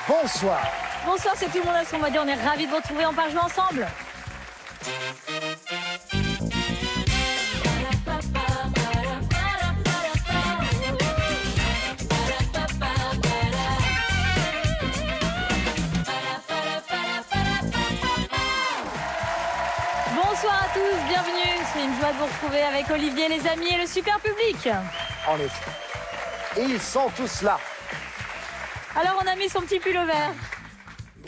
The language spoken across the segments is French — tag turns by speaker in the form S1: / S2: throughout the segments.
S1: bonsoir.
S2: Bonsoir, c'est Tout le monde à son mode. On est ravis de vous retrouver. On part jouer ensemble. Bonsoir à tous, bienvenue. C'est une joie de vous retrouver avec Olivier, les amis et le super public.
S1: En effet. Et ils sont tous là.
S2: Alors, on a mis son petit pull au vert.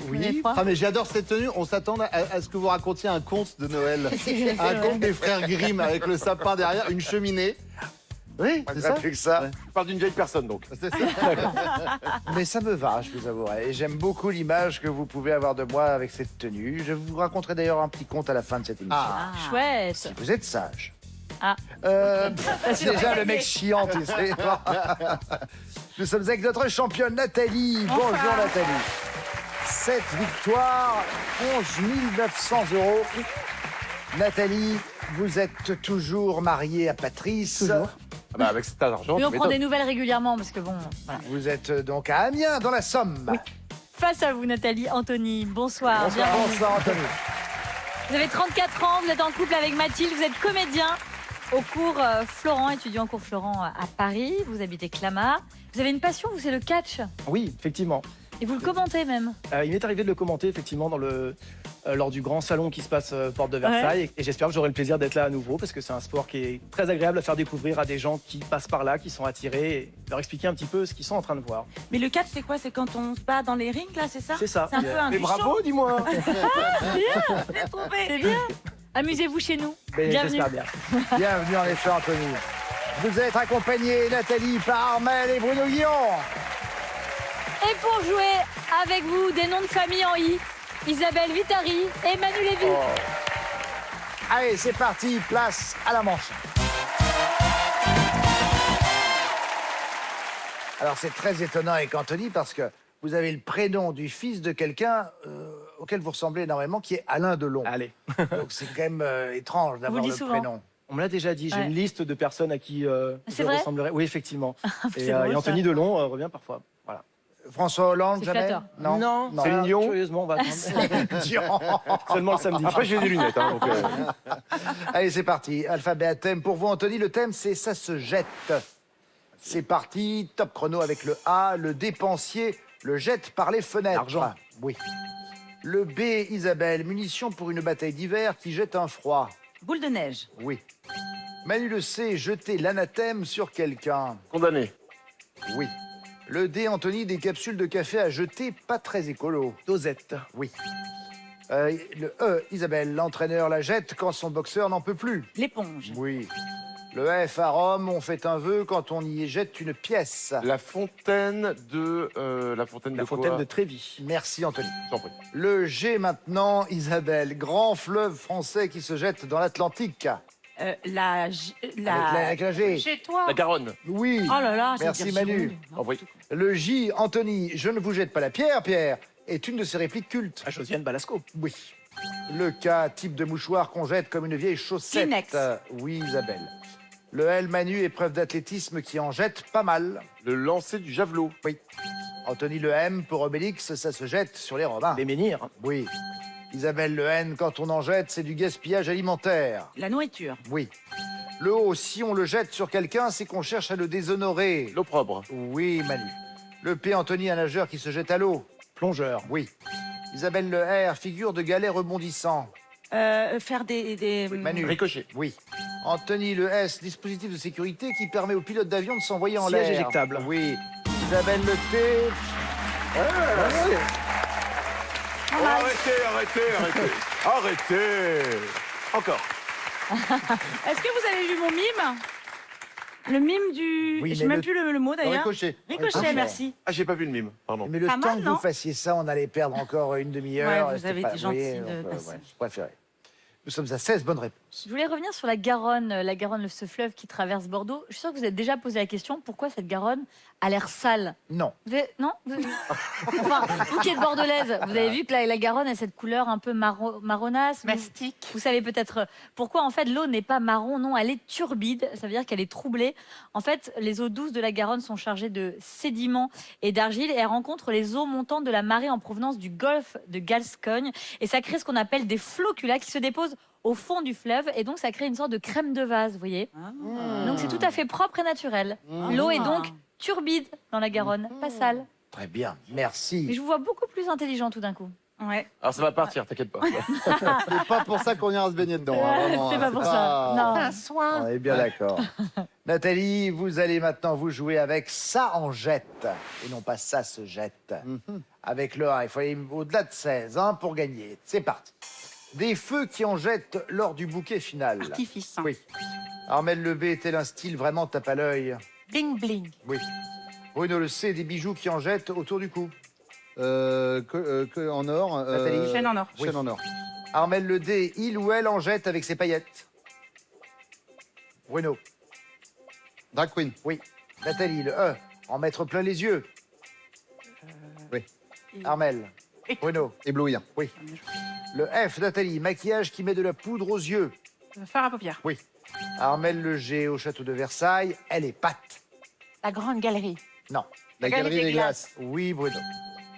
S1: Oui. Ah, mais j'adore cette tenue. On s'attend à ce que vous racontiez un conte de Noël. Un conte des frères Grimm avec le sapin derrière, une cheminée. Oui, c'est ça.
S3: Plus que ça.
S1: Ouais.
S3: Je parle d'une vieille personne, donc.
S1: C'est ça. Mais ça me va, je vous avouerai. Et j'aime beaucoup l'image que vous pouvez avoir de moi avec cette tenue. Je vous raconterai d'ailleurs un petit conte à la fin de cette émission.
S2: Ah, chouette.
S1: Si vous êtes sage.
S2: Ah.
S1: C'est déjà le mec chiant, tu sais. Nous sommes avec notre championne Nathalie. Bonjour Nathalie. 7 victoires, 11 900 €. Nathalie, vous êtes toujours mariée à Patrice.
S2: Toujours.
S3: Ah bah, avec cet argent,
S2: Mais on
S3: tu
S2: prend des
S3: m'étonnes.
S2: nouvelles régulièrement parce que bon, voilà.
S1: Vous êtes donc à Amiens, dans la Somme.
S2: Oui. Face à vous, Nathalie, Anthony. Bonsoir.
S1: Bonsoir,
S2: bienvenue.
S1: bonsoir Anthony.
S2: Vous avez 34 ans, vous êtes en couple avec Mathilde, vous êtes comédien au cours Florent, étudiant au cours Florent à Paris. Vous habitez Clamart. Vous avez une passion, vous, c'est le catch.
S4: Oui, effectivement.
S2: Et vous le commentez même.
S4: Il m'est arrivé de le commenter effectivement lors du grand salon qui se passe porte de Versailles. Et j'espère que j'aurai le plaisir d'être là à nouveau parce que c'est un sport qui est très agréable à faire découvrir à des gens qui passent par là, qui sont attirés, et leur expliquer un petit peu ce qu'ils sont en train de voir.
S5: Mais le catch, c'est quoi? C'est quand on se bat dans les rings, là, c'est ça?
S4: C'est ça.
S5: C'est un peu un
S4: Mais
S5: bichon.
S4: bravo, dis-moi.
S5: J'ai trouvé.
S2: C'est bien. Amusez-vous chez nous.
S4: Mais
S2: Bienvenue.
S4: j'espère bien.
S1: Bienvenue en effet Anthony. Vous êtes accompagné, Nathalie, par Armel et Bruno Guillon.
S2: Et pour jouer avec vous, des noms de famille en I, Isabelle Vitari et Manu Lévy.
S1: Allez, c'est parti, place à la manche. Alors c'est très étonnant avec Anthony parce que vous avez le prénom du fils de quelqu'un auquel vous ressemblez énormément, qui est Alain Delon.
S4: Allez.
S1: Donc c'est quand même étrange d'avoir
S2: Vous le
S1: le
S2: dites souvent.
S1: prénom.
S4: On me l'a déjà dit, j'ai
S2: Ouais.
S4: une liste de personnes à qui
S2: C'est
S4: je
S2: vrai
S4: ressemblerai. Oui, effectivement.
S2: C'est
S4: Et,
S2: drôle,
S4: et Anthony
S2: ça.
S4: Delon revient parfois. Voilà.
S1: François Hollande,
S2: C'est
S1: jamais
S2: flatteur.
S1: Non.
S3: Céline Dion.
S4: Curieusement, on va attendre.
S1: Dion.
S4: Seulement le samedi.
S3: Après, j'ai des lunettes, hein, donc...
S1: Allez, c'est parti. Alphabet à thème. Pour vous, Anthony, le thème, c'est ça se jette. C'est parti. Top chrono avec le A. Le dépensier le jette par les fenêtres.
S4: L'argent.
S1: Oui. Le B, Isabelle. Munitions pour une bataille d'hiver qui jette un froid.
S5: Boule de neige.
S1: Oui. Manu, le C, jeter l'anathème sur quelqu'un.
S3: Condamné.
S1: Oui. Le D, Anthony, des capsules de café à jeter, pas très écolo.
S4: Dosette.
S1: Oui. Le E, Isabelle, l'entraîneur la jette quand son boxeur n'en peut plus.
S5: L'éponge.
S1: Oui. Le F à Rome, on fait un vœu quand on y jette une pièce.
S3: La fontaine de... la fontaine
S4: La
S3: de
S4: fontaine
S3: quoi
S4: de Trévis.
S1: Merci Anthony.
S3: J'en prie.
S1: Le G maintenant, Isabelle, grand fleuve français qui se jette dans l'Atlantique.
S5: Avec
S1: Avec la G.
S5: Chez toi.
S3: La Garonne.
S1: Oui.
S5: Oh là là, j'allais
S1: Merci
S5: dire
S1: Manu.
S5: Gironde.
S3: J'en prie.
S1: Le J, Anthony, je ne vous jette pas la pierre, Pierre, est une de ses répliques cultes.
S4: À Josiane Balasco.
S1: Oui. Le K, type de mouchoir qu'on jette comme une vieille chaussette.
S5: Kleenex.
S1: Oui, Isabelle. Le L, Manu, épreuve d'athlétisme qui en jette pas mal.
S3: Le lancer du javelot.
S1: Oui. Anthony, le M, pour Obélix, ça se jette sur les Romains.
S4: Les menhirs.
S1: Oui. Isabelle, le N, quand on en jette, c'est du gaspillage alimentaire.
S5: La nourriture.
S1: Oui. Le O, si on le jette sur quelqu'un, c'est qu'on cherche à le déshonorer.
S3: L'opprobre.
S1: Oui, Manu. Le P, Anthony, un nageur qui se jette à l'eau.
S4: Plongeur.
S1: Oui. Isabelle, le R, figure de galet rebondissant.
S5: Faire des...
S1: Manu.
S3: Ricochet.
S1: Oui. Anthony, le S, dispositif de sécurité qui permet aux pilotes d'avion de s'envoyer en l'air.
S4: Siège éjectable.
S1: Oui. Isabelle, le T.
S3: Oh, arrêtez. Encore.
S5: Est-ce que vous avez vu mon mime? Le mime du...
S1: Oui,
S5: Je sais
S1: mais
S5: même
S1: le-
S5: plus le mot d'ailleurs.
S1: Ricochet.
S5: Ricochet, merci.
S3: Ah, j'ai pas vu le mime, pardon.
S1: Mais le
S5: Pas
S1: temps
S5: mal,
S1: que
S5: non
S1: vous fassiez ça, on allait perdre encore une demi-heure.
S5: Ouais, vous
S1: C'était
S5: avez
S1: pas-
S5: été gentil
S1: voyez,
S5: de
S1: donc,
S5: passer.
S1: je préférais. Nous sommes à 16 bonnes réponses.
S2: Je voulais revenir sur la Garonne, ce fleuve qui traverse Bordeaux. Je suis sûre que vous avez déjà posé la question, pourquoi cette Garonne a l'air sale?
S1: Non.
S2: Non Enfin, vous qui êtes bordelaise, vous avez vu que la Garonne a cette couleur un peu marronasse.
S5: Mastic.
S2: Vous savez peut-être pourquoi en fait l'eau n'est pas marron, non, elle est turbide, ça veut dire qu'elle est troublée. En fait, les eaux douces de la Garonne sont chargées de sédiments et d'argile et elles rencontrent les eaux montantes de la marée en provenance du golfe de Gascogne et ça crée ce qu'on appelle des floculas qui se déposent au fond du fleuve et donc ça crée une sorte de crème de vase, vous voyez. Donc c'est tout à fait propre et naturel. L'eau est donc turbide dans la Garonne, pas sale.
S1: Très bien, merci.
S2: Mais je vous vois beaucoup plus intelligent tout d'un coup.
S5: Ouais.
S3: Alors ça va partir, t'inquiète pas.
S6: C'est pas pour ça qu'on ira se baigner dedans. hein, vraiment,
S2: C'est
S6: hein,
S2: pas pour ça. Non.
S5: Un soin.
S1: On est bien d'accord. Nathalie, vous allez maintenant vous jouer avec ça en jette et non pas ça se jette. Avec le 1, il faut aller au-delà de 16 hein, pour gagner. C'est parti. Des feux qui en jettent lors du bouquet final.
S5: Artifice.
S1: Oui. Armelle le B est-elle un style vraiment tape à l'œil?
S5: Bling bling.
S1: Oui. Bruno le C, des bijoux qui en jettent autour du cou.
S6: En or.
S1: Nathalie.
S5: Chaîne en or.
S6: Chaîne en or.
S1: Armelle le D, il ou elle en jette avec ses paillettes. Bruno.
S6: Drag queen.
S1: Oui. Nathalie, le E, en mettre plein les yeux.
S6: Oui.
S1: Armelle. Bruno.
S6: Éblouir.
S1: Oui. Le F, Nathalie, maquillage qui met de la poudre aux yeux.
S5: Fard à paupières.
S1: Oui. Armelle le G, au château de Versailles, elle est pâte.
S5: La grande galerie.
S1: Non.
S6: La galerie des glaces.
S1: Oui, Bruno.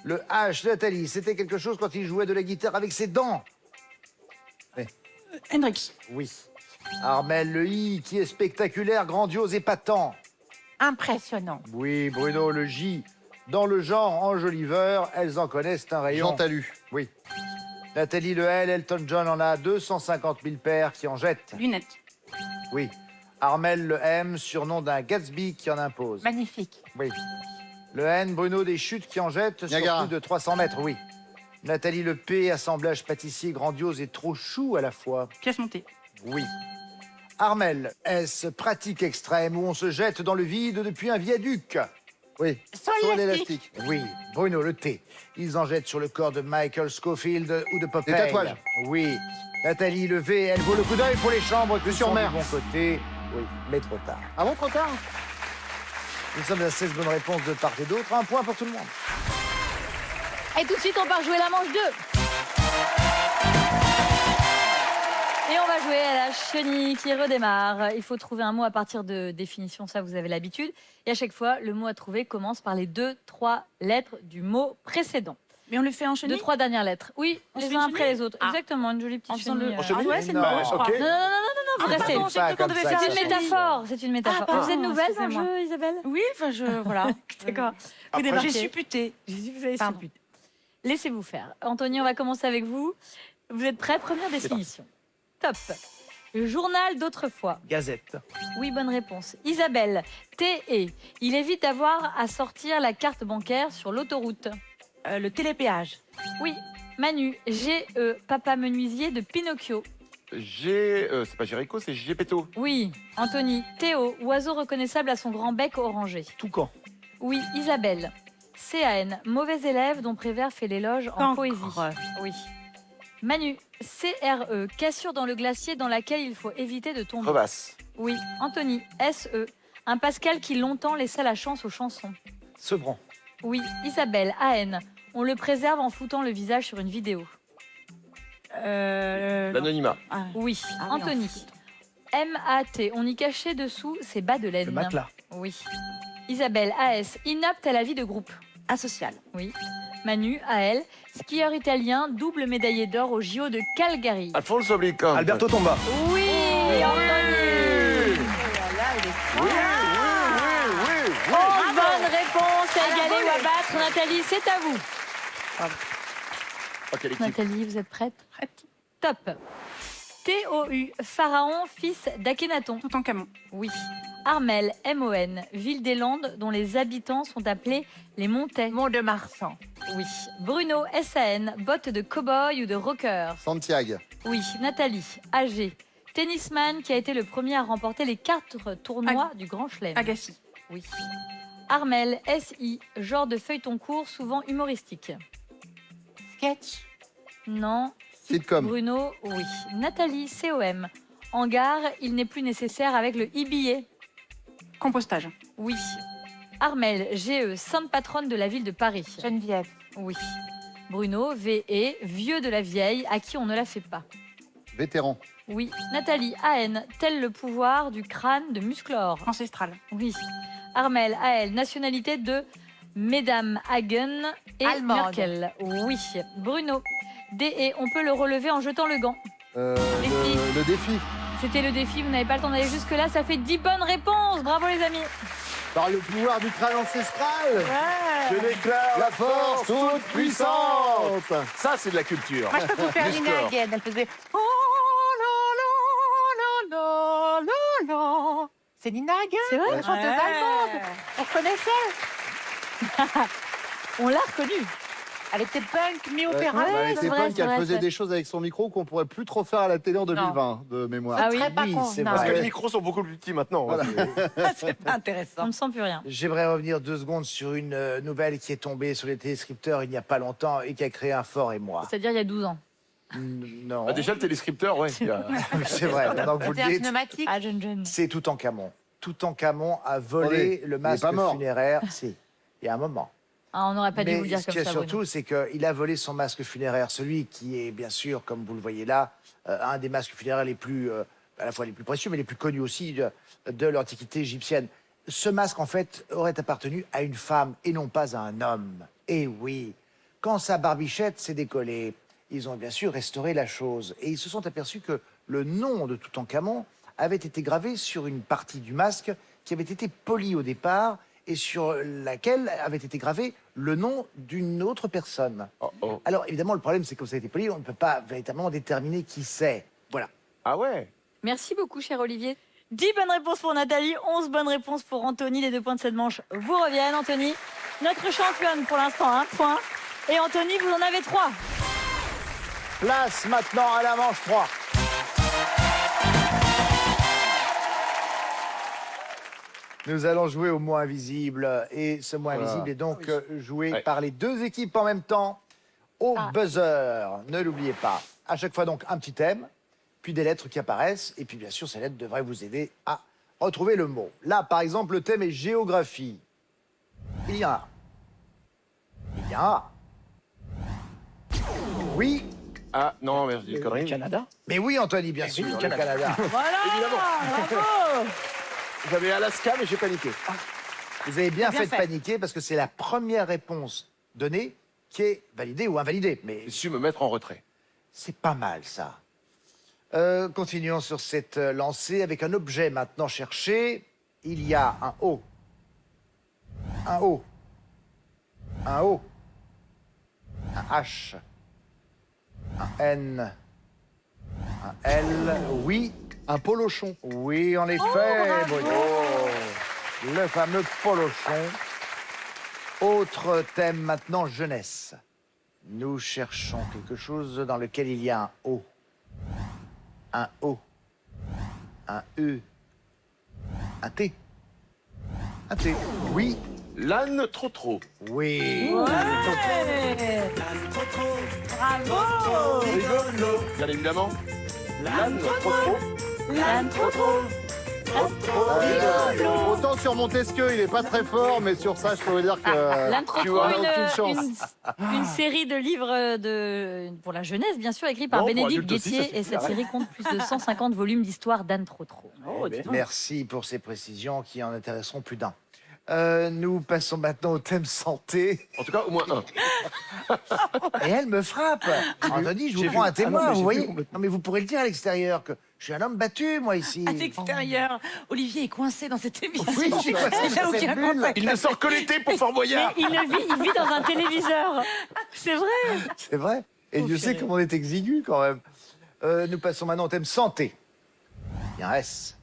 S1: Le H, Nathalie, c'était quelque chose quand il jouait de la guitare avec ses dents.
S5: Hendrix.
S1: Oui. Armelle le I, qui est spectaculaire, grandiose, épatant.
S5: Impressionnant.
S1: Oui, Bruno le J. Dans le genre enjoliveur, elles en connaissent un rayon.
S6: Jean Talus.
S1: Oui. Nathalie le L, Elton John en a 250 000 paires qui en jettent.
S5: Lunettes.
S1: Oui. Armelle le M, surnom d'un Gatsby qui en impose.
S5: Magnifique.
S1: Oui. Le N, Bruno des chutes qui en jettent sur
S6: Niagara.
S1: plus de 300 mètres, oui. Nathalie le P, assemblage pâtissier grandiose et trop chou à la fois.
S5: Pièce montée.
S1: Oui. Armelle, S, pratique extrême où on se jette dans le vide depuis un viaduc.
S6: Oui.
S5: Sur
S6: Sur
S5: l'élastique.
S6: l'élastique.
S1: Oui. Bruno le T, ils en jettent sur le corps de Michael Scofield ou de Popeye.
S6: Des tatouages.
S1: Oui. Nathalie le V, elle vaut le coup d'œil pour les chambres qui
S6: sur
S1: sont
S6: mer.
S1: du bon côté. Oui, mais trop tard.
S6: Ah bon, trop tard?
S1: Nous sommes à 16 bonnes réponses de part et d'autre. Un point pour tout le monde.
S2: Et tout de suite, on part jouer la manche 2. Et on va jouer à la chenille qui redémarre. Il faut trouver un mot à partir de définition, ça vous avez l'habitude. Et à chaque fois, le mot à trouver commence par les 2-3 lettres du mot précédent.
S5: Mais on le fait enchaîner.
S2: 2-3 dernières lettres. Oui,
S5: On
S2: les
S5: se fait
S2: uns
S5: une
S2: après
S5: chenille
S2: les autres.
S5: Ah.
S2: Exactement, une jolie petite
S5: En faisant le.
S2: chenille.
S5: Ah ouais, c'est une
S1: Non,
S5: bonne, je crois.
S3: ok.
S2: Non, vous restez.
S5: pardon, j'ai cru qu'on devait faire
S2: C'est
S5: la
S2: une
S5: chenille.
S2: métaphore. C'est une métaphore.
S5: Ah,
S2: Vous êtes
S5: pardon,
S2: nouvelle dans le
S5: excusez-moi.
S2: jeu, Isabelle?
S5: Oui, enfin, voilà.
S2: D'accord.
S5: Vous
S2: débarquez.
S5: J'ai supputé.
S2: Vous avez
S5: Pardon.
S2: supputé. Laissez-vous faire. Anthony, on va commencer avec vous. Vous êtes prêts? Première définition. Top. Le journal d'autrefois.
S4: Gazette.
S2: Oui, bonne réponse. Isabelle, TE. Il évite d'avoir à sortir la carte bancaire sur l'autoroute.
S5: Le télépéage.
S2: Oui. Manu, GE. Papa menuisier de Pinocchio.
S3: C'est pas Jericho, c'est Gepetto.
S2: Oui. Anthony, Théo. Oiseau reconnaissable à son grand bec orangé.
S4: Toucan.
S2: Oui. Isabelle. CAN. Mauvais élève dont Prévert fait l'éloge en
S5: Cancre.
S2: poésie. Oui. Manu, CRE. Cassure dans le glacier dans laquelle il faut éviter de tomber.
S3: Crevasse.
S2: Oui. Anthony, SE. Un Pascal qui longtemps laissa la chance aux chansons.
S1: Sevran.
S2: Oui. Isabelle, AN. On le préserve en foutant le visage sur une vidéo.
S3: L'anonymat.
S2: Oui.
S5: Ah oui,
S2: Anthony. MAT. On y cachait dessous ses bas de laine.
S4: Le matelas.
S2: Oui. Isabelle, AS. Inapte à la vie de groupe.
S5: Asocial.
S2: Oui. Manu, AL. Skieur italien, double médaillé d'or au JO de Calgary.
S3: Alfonso Blican.
S4: Alberto Tomba.
S2: Oui, Anthony. Oh, bonne réponse à égaler ou à battre. Nathalie, c'est à vous.
S3: Ok, l'équipe.
S2: Nathalie, vous êtes prête?
S5: Prête.
S2: Top. TOU, Pharaon, fils d'Akhénaton.
S5: Tout en camon.
S2: Oui. Armel, MON, ville des Landes dont les habitants sont appelés les Montais.
S5: Mont-de-Marsan.
S2: Oui. Bruno, SAN, bottes de cow-boy ou de rocker.
S6: Santiago.
S2: Oui. Nathalie, AG, tennisman qui a été le premier à remporter les 4 tournois du Grand Chelem.
S5: Agassi.
S2: Oui. Armel, SI, genre de feuilleton court, souvent humoristique.
S5: Sketch.
S2: Non.
S6: Sitcom.
S2: Bruno, oui. Nathalie, COM, Hangar, il n'est plus nécessaire avec le e-billet.
S5: Compostage.
S2: Oui. Armel, GE, sainte patronne de la ville de Paris.
S5: Geneviève.
S2: Oui. Bruno, VE, vieux de la vieille, à qui on ne la fait pas.
S6: Vétéran.
S2: Oui. Nathalie, AN, tel le pouvoir du crâne de Musclor.
S5: Ancestral.
S2: Oui. Armel, AL, nationalité de Mesdames Hagen et
S5: Allemande.
S2: Merkel. Oui. Bruno, DE, on peut le relever en jetant le gant. Défi.
S6: Le défi.
S2: C'était le défi, vous n'avez pas le temps d'aller jusque-là, ça fait 10 bonnes réponses. Bravo les amis.
S6: Par le pouvoir du crâne ancestral.
S3: Je déclare
S6: La force toute puissante.
S3: Ça, c'est de la culture.
S5: Moi, je peux vous faire
S3: Du
S5: Nina
S3: score.
S5: Hagen. Elle faisait oh la la la la la la. C'est Nina Hagen,
S2: C'est vrai
S5: la chanteuse allemande. On connaissait.
S2: On l'a reconnue.
S5: Elle était punk, mi-opéra.
S6: Elle
S2: c'est
S6: était
S2: vrai,
S6: punk,
S2: c'est
S6: elle
S2: vrai,
S6: faisait
S2: c'est-
S6: des choses avec son micro qu'on pourrait plus trop faire à la télé en 2020, de mémoire.
S2: Ah oui,
S5: Très pas
S1: oui, c'est
S5: convenable.
S3: Parce que
S1: vrai.
S3: les micros sont beaucoup plus petits maintenant.
S6: Voilà.
S5: C'est pas
S2: On
S5: intéressant.
S2: ne sent plus rien.
S1: J'aimerais revenir 2 secondes sur une nouvelle qui est tombée sur les téléscripteurs il n'y a pas longtemps et qui a créé un fort émoi.
S2: C'est-à-dire il y a 12 ans.
S1: Non,
S3: Ah, déjà, le téléscripteur, ouais.
S1: oui, c'est vrai, maintenant que vous
S5: C'était
S1: le
S5: un
S1: dites,
S5: pneumatique.
S2: Ah, jeune.
S1: c'est Toutankhamon. Toutankhamon a volé
S6: Attendez,
S1: le
S6: il est
S1: masque
S6: pas mort.
S1: funéraire. Si, il y a un moment.
S2: Ah, on n'aurait pas dû
S1: Mais
S2: vous le dire
S1: ce
S2: comme
S1: qu'il y a
S2: ça. Bruno.
S1: surtout, c'est qu'il a volé son masque funéraire, celui qui est bien sûr, comme vous le voyez là, un des masques funéraires les plus, à la fois les plus précieux, mais les plus connus aussi de l'Antiquité égyptienne. Ce masque, en fait, aurait appartenu à une femme et non pas à un homme. Et oui, quand sa barbichette s'est décollée, ils ont bien sûr restauré la chose. Et ils se sont aperçus que le nom de Toutankhamon avait été gravé sur une partie du masque qui avait été polie au départ et sur laquelle avait été gravé le nom d'une autre personne.
S3: Oh, oh.
S1: Alors, évidemment, le problème, c'est que comme ça a été poli, on ne peut pas véritablement déterminer qui c'est. Voilà.
S3: Ah ouais.
S2: Merci beaucoup, cher Olivier. 10 bonnes réponses pour Nathalie, 11 bonnes réponses pour Anthony. Les 2 points de cette manche vous reviennent. Anthony, notre championne pour l'instant, 1 point. Et Anthony, vous en avez 3.
S1: Place maintenant à la manche 3. Nous allons jouer au mot invisible. Et ce mot
S6: Voilà.
S1: invisible est donc joué
S3: Ouais.
S1: par les 2 équipes en même temps au
S2: Ah.
S1: buzzer. Ne l'oubliez pas. À chaque fois, donc, un petit thème, puis des lettres qui apparaissent. Et puis, bien sûr, ces lettres devraient vous aider à retrouver le mot. Là, par exemple, le thème est géographie. Il y en a. Il y en a. Oui.
S3: Ah non, mais je dis une
S4: Le
S3: connerie.
S4: Canada.
S1: Mais oui, Anthony, bien sûr,
S4: oui,
S1: le
S4: Canada.
S1: Canada.
S5: Voilà. Bravo.
S3: J'avais Alaska, mais j'ai paniqué.
S1: Vous avez bien,
S5: Bien
S1: fait de
S5: fait.
S1: paniquer parce que c'est la première réponse donnée qui est validée ou invalidée. Mais
S3: J'ai su me mettre en retrait.
S1: c'est pas mal, ça. Continuons sur cette lancée avec un objet maintenant cherché. Il y a un O. Un O. Un O. Un H. Un N. Un L. Oui.
S6: Un polochon.
S1: Oui, en effet,
S5: bravo.
S1: Bruno. Le fameux polochon. Autre thème maintenant, jeunesse. Nous cherchons quelque chose dans lequel il y a un O. Un O. Un E. Un T. Un T. Oui.
S3: L'âne trop.
S1: Oui.
S5: Bravo.
S3: Bien évidemment. L'âne trop.
S6: Autant sur Montesquieu, il est pas très fort, mais sur ça, je peux vous dire que
S2: L'âne trop
S6: tu
S2: trop,
S6: vois, aucune chance.
S2: une série de livres pour la jeunesse, bien sûr, écrits par
S3: Non, pour
S2: Bénédicte
S3: adultes aussi, ça
S2: Guettier.
S3: suffit,
S2: Et cette
S3: arrête.
S2: série compte plus de 150 volumes d'histoire d'Anne Trotro.
S5: Oh, dis donc.
S1: Merci pour ces précisions qui en intéresseront plus d'un. Nous passons maintenant au thème santé.
S3: En tout cas, au moins un.
S1: Et elle me frappe. Anthony, je vous
S4: j'ai
S1: prends
S4: vu.
S1: un témoin,
S4: Ah non, mais
S1: vous
S4: j'ai
S1: voyez.
S4: vu complètement.
S1: Non, mais vous pourrez le dire à l'extérieur que je suis un homme battu, moi, ici.
S5: À l'extérieur, Olivier est coincé dans cette émission.
S1: Oui, je suis coincé
S5: Il n'a
S1: dans cette
S5: aucun
S1: bulle.
S5: contact.
S3: Il ne sort que l'été pour Fort
S2: Mais
S3: Boyard.
S2: il vit dans un téléviseur. C'est vrai.
S1: C'est vrai. Et
S2: Oh,
S1: Dieu sait
S2: purée.
S1: comment on est exigu, quand même. Nous passons maintenant au thème santé. Il y a un S.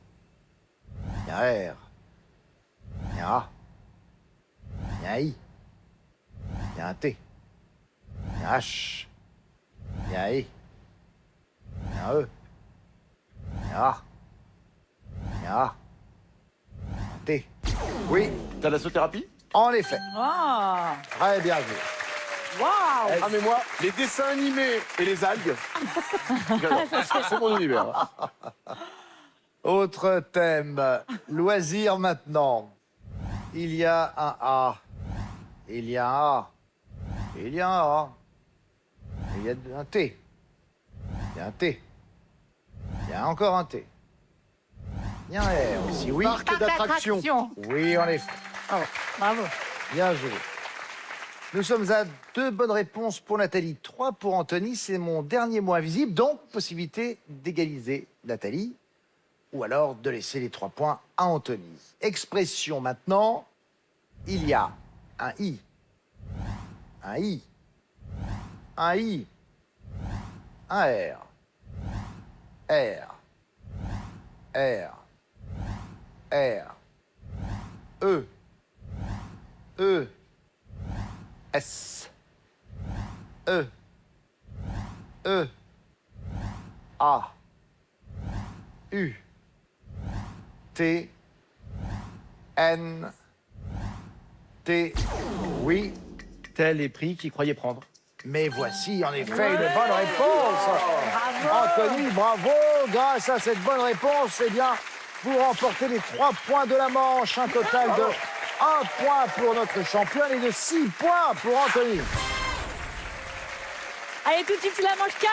S1: Il y a un R. Il y a un A. Il y a un I. Il y a un T. Il y a un H. Il y a un I. Il y a un E. Il y a un A. Il y a un A. Il y a un T. Oui,
S3: T'as la thérapie.
S1: en effet.
S5: Oh.
S1: Très bien vu.
S5: Waouh.
S3: Ah mais moi, les dessins animés et les algues, j'adore. Ah, c'est mon univers.
S1: Autre thème, loisirs maintenant. Il y a un A. Il y a un A. Il y a un A. Il y a un T. Il y a un T. Il y a encore un T. Il y a un R aussi, oui.
S6: Parc d'attraction.
S1: Oui, en effet.
S2: Bravo.
S1: Bien joué. Nous sommes à 2 bonnes réponses pour Nathalie, 3 pour Anthony. C'est mon dernier mot invisible, donc possibilité d'égaliser Nathalie ou alors de laisser les 3 points à Anthony. Expression maintenant, il y a un I, un I, un I, un R, R, R, R, E, E, S, E, E, A, U, T, N, T, oui.
S4: Tel est pris qui croyait prendre.
S1: Mais voici en effet une bonne réponse. Anthony, bravo. Grâce à cette bonne réponse, eh bien, vous remportez les 3 points de la manche. Un total de 1 point pour notre championne et de 6 points pour Anthony.
S2: Allez, tout de suite, c'est la manche 4.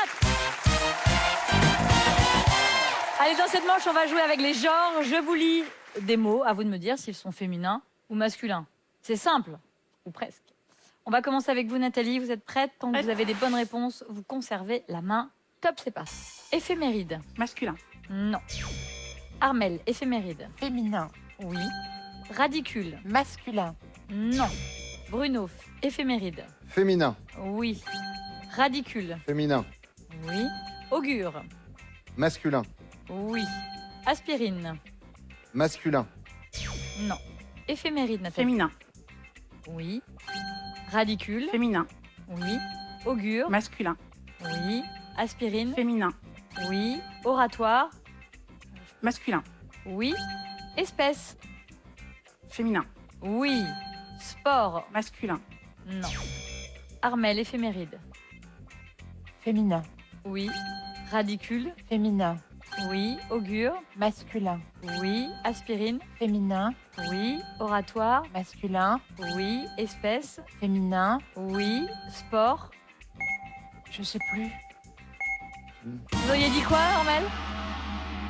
S2: Allez, dans cette manche, on va jouer avec les genres. Je vous lis des mots. À vous de me dire s'ils sont féminins ou masculins. C'est simple, ou presque. On va commencer avec vous, Nathalie. Vous êtes prête? Quand vous avez des bonnes réponses, vous conservez la main. Top, c'est parti. Éphéméride.
S5: Masculin.
S2: Non. Armel, éphéméride.
S7: Féminin.
S2: Oui. Radicule.
S7: Masculin.
S2: Non. Bruno, éphéméride.
S6: Féminin.
S2: Oui. Radicule.
S6: Féminin.
S2: Oui. Augure.
S6: Masculin.
S2: Oui. Aspirine.
S6: Masculin.
S2: Non. Éphéméride, Nathalie.
S5: Féminin.
S2: Oui. Radicule.
S5: Féminin.
S2: Oui. Augure.
S5: Masculin.
S2: Oui. Aspirine.
S5: Féminin.
S2: Oui. Oratoire.
S5: Masculin.
S2: Oui. Espèce.
S5: Féminin.
S2: Oui. Sport.
S5: Masculin.
S2: Non. Armel, éphéméride.
S7: Féminin.
S2: Oui. Radicule.
S7: Féminin.
S2: Oui. Augure.
S7: Masculin.
S2: Oui. Aspirine.
S7: Féminin.
S2: Oui. Oratoire.
S7: Masculin.
S2: Oui. Espèce.
S7: Féminin.
S2: Oui. Sport.
S7: Je sais plus.
S2: Vous auriez dit quoi, Armel?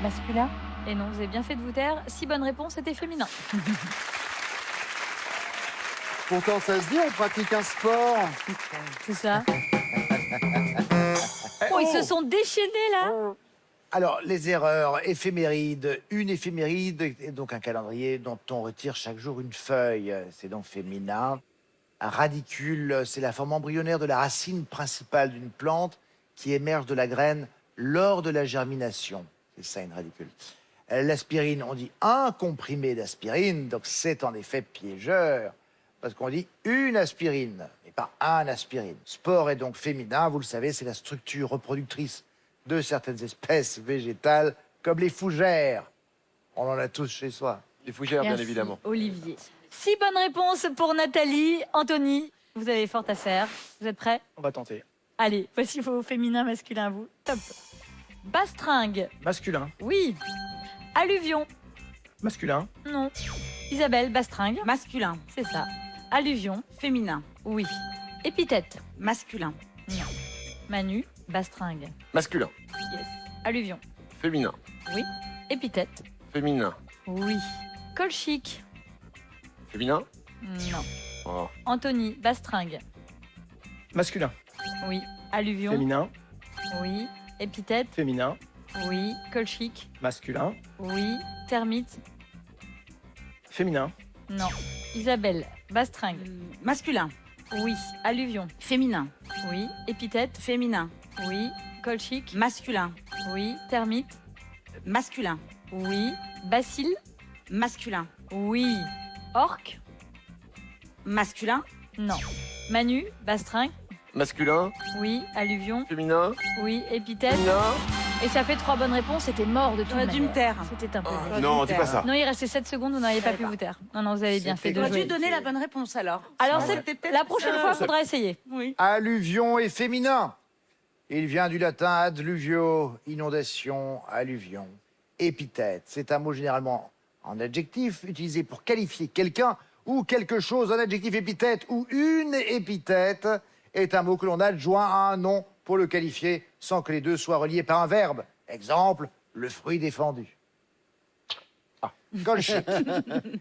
S7: Masculin.
S2: Et non, vous avez bien fait de vous taire. 6 bonnes réponses, c'était féminin.
S6: Pourtant, ça se dit, on pratique un sport.
S2: C'est ça. Oh, ils se sont déchaînés, là.
S1: Alors, les erreurs, éphémérides. Une éphéméride est donc un calendrier dont on retire chaque jour une feuille. C'est donc féminin. Un radicule, c'est la forme embryonnaire de la racine principale d'une plante qui émerge de la graine lors de la germination. C'est ça, une radicule. L'aspirine, on dit un comprimé d'aspirine, donc c'est en effet piégeur, parce qu'on dit une aspirine, mais pas un aspirine. Spore est donc féminin, vous le savez, c'est la structure reproductrice de certaines espèces végétales, comme les fougères. On en a tous chez soi.
S3: Les fougères, bien
S2: Merci,
S3: évidemment.
S2: Olivier. 6 bonnes réponses pour Nathalie. Anthony, vous avez fort à faire. Vous êtes prêts?
S4: On va tenter.
S2: Allez, voici vos féminins, masculins, vous. Top. Bastringue.
S4: Masculin.
S2: Oui. Alluvion.
S4: Masculin.
S2: Non. Isabelle, bastringue.
S5: Masculin.
S2: C'est ça. Alluvion.
S5: Féminin.
S2: Oui. Épithète.
S5: Masculin.
S2: Non. Manu, bastringue.
S3: Masculin.
S2: Yes. Alluvion.
S3: Féminin.
S2: Oui. Épithète.
S3: Féminin.
S2: Oui. Colchique.
S3: Féminin.
S2: Non.
S3: Oh.
S2: Anthony, bastringue.
S4: Masculin.
S2: Oui. Alluvion.
S4: Féminin.
S2: Oui. Épithète.
S4: Féminin.
S2: Oui. Colchique.
S4: Masculin.
S2: Oui. Termite.
S4: Féminin.
S2: Non. Isabelle, bastringue.
S5: Masculin.
S2: Oui. Alluvion.
S5: Féminin.
S2: Oui. Épithète.
S5: Féminin.
S2: Oui. Colchique.
S5: Masculin.
S2: Oui. Termite.
S5: Masculin.
S2: Oui. Bacille.
S5: Masculin.
S2: Oui. Orque.
S5: Masculin.
S2: Non. Manu, bastringue.
S3: Masculin.
S2: Oui. Alluvion.
S3: Féminin.
S2: Oui. Épithète.
S3: Féminin.
S2: Et ça fait 3 bonnes réponses. C'était mort de toute
S5: J'aurais dû me
S2: manière.
S5: taire.
S2: C'était un peu.
S3: Oh, non, dis pas ça.
S2: Non, il restait 7 secondes, vous n'auriez pas pu vous taire. Non, non, vous avez bien fait de
S5: J'aurais
S2: jouer.
S5: dû donner la bonne réponse alors.
S2: Alors,
S5: C'était peut-être
S2: la prochaine
S5: ça.
S2: fois, il faudra essayer.
S5: Oui.
S1: Alluvion est féminin. Il vient du latin adluvio, inondation, alluvion. épithète. C'est un mot généralement en adjectif utilisé pour qualifier quelqu'un ou quelque chose. Un adjectif épithète ou une épithète est un mot que l'on adjoint à un nom pour le qualifier sans que les deux soient reliés par un verbe. Exemple, le fruit défendu. Ah, colchique.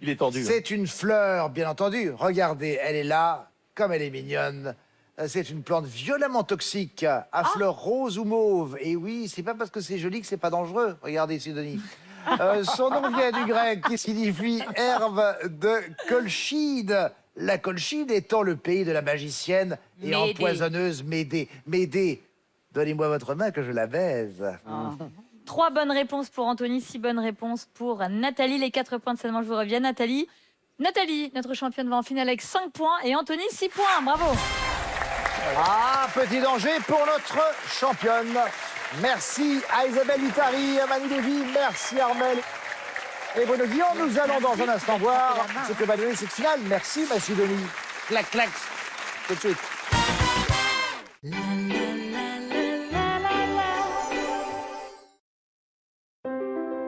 S4: Il est tendu.
S1: C'est une fleur, bien entendu. Regardez, elle est là, comme elle est mignonne. C'est une plante violemment toxique, à fleurs roses ou mauves. Et oui, c'est pas parce que c'est joli que c'est pas dangereux. Regardez, Sidonie. Son nom vient du grec qui signifie herbe de colchide. La colchide étant le pays de la magicienne et
S2: Médée.
S1: empoisonneuse Médée. Médée, donnez-moi votre main que je la baise.
S2: 3 bonnes réponses pour Anthony, 6 bonnes réponses pour Nathalie. Les 4 points de cette manche vous reviennent. Nathalie, notre championne, va en finale avec 5 points et Anthony, 6 points. Bravo.
S1: Ah, petit danger pour notre championne. Merci à Isabelle Vitari, à Manu Lévy, merci Armel et Bruno Guillon. Nous allons dans un instant voir ce que va donner cette finale. Merci, ma Sidonie. Clac, clac. Tout de suite.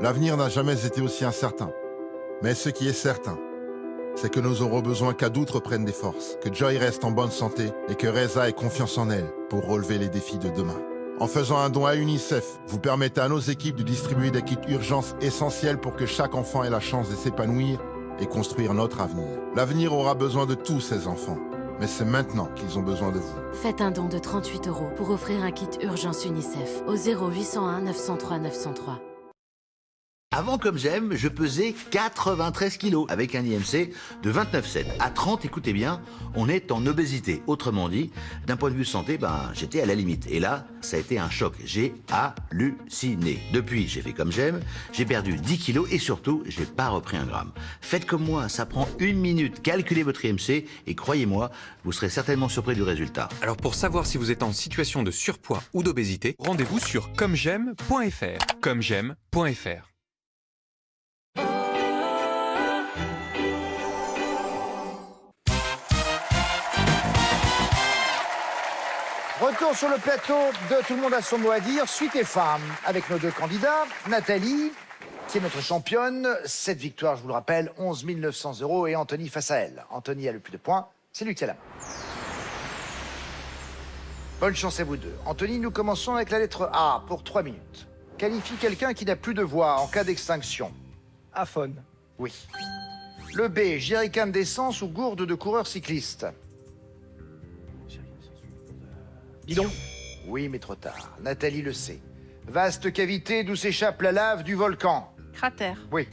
S8: L'avenir n'a jamais été aussi incertain. Mais ce qui est certain, c'est que nous aurons besoin qu'Adout reprenne des forces, que Joy reste en bonne santé et que Reza ait confiance en elle pour relever les défis de demain. En faisant un don à UNICEF, vous permettez à nos équipes de distribuer des kits urgence essentiels pour que chaque enfant ait la chance de s'épanouir et construire notre avenir. L'avenir aura besoin de tous ces enfants, mais c'est maintenant qu'ils ont besoin de vous.
S9: Faites un don de 38 € pour offrir un kit urgence UNICEF au 0801 903 903.
S10: Avant Comme J'aime, je pesais 93 kilos avec un IMC de 29,7. À 30, écoutez bien, on est en obésité. Autrement dit, d'un point de vue santé, j'étais à la limite. Et là, ça a été un choc. J'ai halluciné. Depuis, j'ai fait Comme J'aime, j'ai perdu 10 kilos et surtout, j'ai pas repris un gramme. Faites comme moi, ça prend 1 minute. Calculez votre IMC et croyez-moi, vous serez certainement surpris du résultat.
S11: Alors pour savoir si vous êtes en situation de surpoids ou d'obésité, rendez-vous sur commej'aime.fr. commej'aime.fr.
S1: Retour sur le plateau de Tout le monde a son mot à dire, suite et femme, avec nos 2 candidats. Nathalie, qui est notre championne, 7 victoires, je vous le rappelle, 11 900 €, et Anthony face à elle. Anthony a le plus de points, c'est lui qui a la main. Bonne chance à vous deux. Anthony, nous commençons avec la lettre A pour 3 minutes. Qualifie quelqu'un qui n'a plus de voix en cas d'extinction.
S4: Aphone.
S1: Oui. Le B, jerrycan d'essence ou gourde de coureur cycliste.
S4: Bidon.
S1: Oui, mais trop tard. Nathalie le sait. Vaste cavité d'où s'échappe la lave du volcan.
S5: Cratère.
S1: Oui.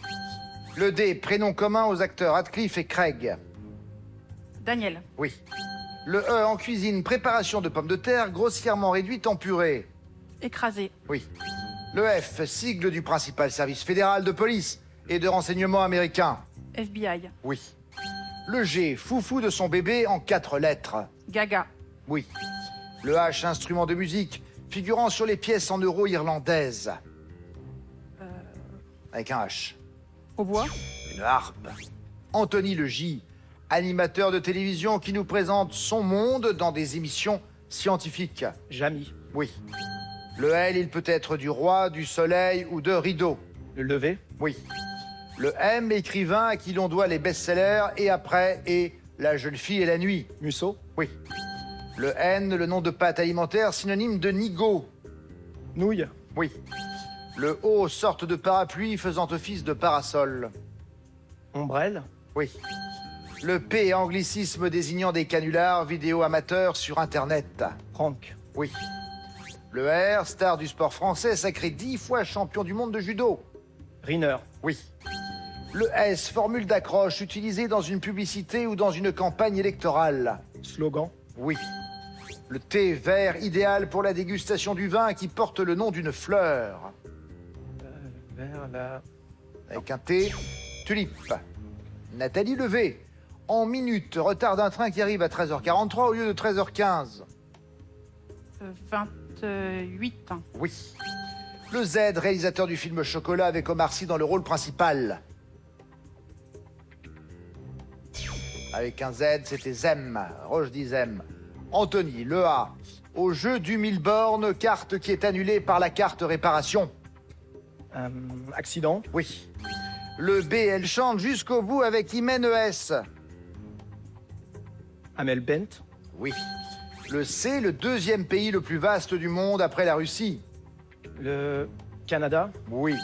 S1: Le D, prénom commun aux acteurs Radcliffe et Craig.
S5: Daniel.
S1: Oui. Le E, en cuisine, préparation de pommes de terre grossièrement réduite en purée.
S5: Écrasé.
S1: Oui. Le F, sigle du principal service fédéral de police et de renseignement américain.
S5: FBI.
S1: Oui. Le G, foufou de son bébé en 4 lettres.
S5: Gaga.
S1: Oui. Le H, instrument de musique, figurant sur les pièces en euros irlandaises. Avec un H.
S5: Au bois.
S1: Une harpe. Anthony le J, animateur de télévision qui nous présente son monde dans des émissions scientifiques.
S4: Jamy.
S1: Oui. Le L, il peut être du roi, du soleil ou de rideau.
S4: Le lever.
S1: Oui. Le M, écrivain à qui l'on doit les best-sellers et après, et La jeune fille et la nuit.
S4: Musso.
S1: Oui. Le N, le nom de pâte alimentaire synonyme de nigo.
S4: Nouille.
S1: Oui. Le O, sorte de parapluie faisant office de parasol.
S4: Ombrelle.
S1: Oui. Le P, anglicisme désignant des canulars vidéo amateurs sur Internet.
S4: Prank.
S1: Oui. Le R, star du sport français, sacré 10 fois champion du monde de judo.
S4: Riner.
S1: Oui. Le S, formule d'accroche utilisée dans une publicité ou dans une campagne électorale.
S4: Slogan.
S1: Oui. Le T, vert idéal pour la dégustation du vin qui porte le nom d'une fleur.
S4: Vers la...
S1: Avec un T, tulipe. Nathalie le V, en minutes, retard d'un train qui arrive à 13h43 au lieu de 13h15.
S5: 28.
S1: Oui. Le Z, réalisateur du film Chocolat avec Omar Sy dans le rôle principal. Avec un Z, c'était Zem, Rochdi Zem. Anthony, le A, au jeu du 1000 bornes, carte qui est annulée par la carte réparation.
S4: Accident.
S1: Oui. Le B, elle chante jusqu'au bout avec Imen ES.
S4: Amel Bent.
S1: Oui. Le C, le deuxième pays le plus vaste du monde après la Russie.
S4: Le Canada.
S1: Oui.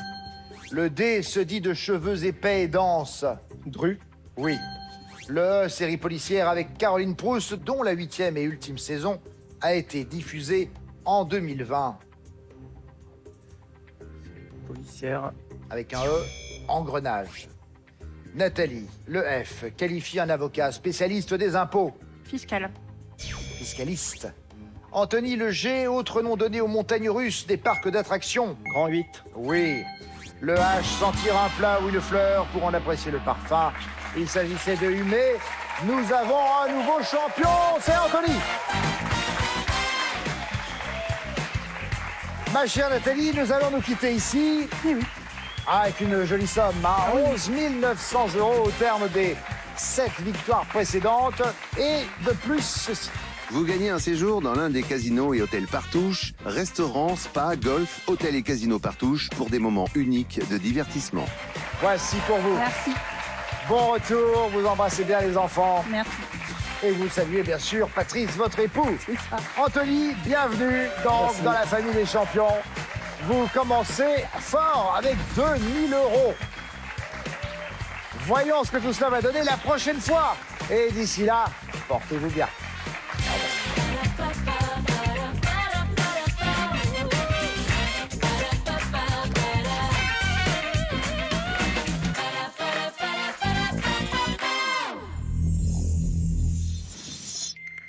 S1: Le D se dit de cheveux épais et denses.
S4: Dru.
S1: Oui. Le E, série policière avec Caroline Proust, dont la 8e et ultime saison a été diffusée en 2020.
S4: Policière.
S1: Avec un E, engrenage. Nathalie, le F, qualifie un avocat spécialiste des impôts.
S5: Fiscal.
S1: Fiscaliste. Anthony, le G, autre nom donné aux montagnes russes des parcs d'attractions.
S4: Grand 8.
S1: Oui. Le H, sentir un plat ou une fleur pour en apprécier le parfum. Il s'agissait de humer. Nous avons un nouveau champion, c'est Anthony. Ma chère Nathalie, nous allons nous quitter ici. Avec une jolie somme, à 11 900 € au terme des 7 victoires précédentes. Et de plus, ceci.
S12: Vous gagnez un séjour dans l'un des casinos et hôtels Partouche, restaurants, spa, golf, hôtels et casinos Partouche pour des moments uniques de divertissement.
S1: Voici pour vous.
S5: Merci.
S1: Bon retour, vous embrassez bien les enfants.
S5: Merci.
S1: Et vous saluez bien sûr Patrice, votre époux. Anthony, bienvenue donc dans la famille des champions. Vous commencez fort avec 2 000 €. Voyons ce que tout cela va donner la prochaine fois. Et d'ici là, portez-vous bien.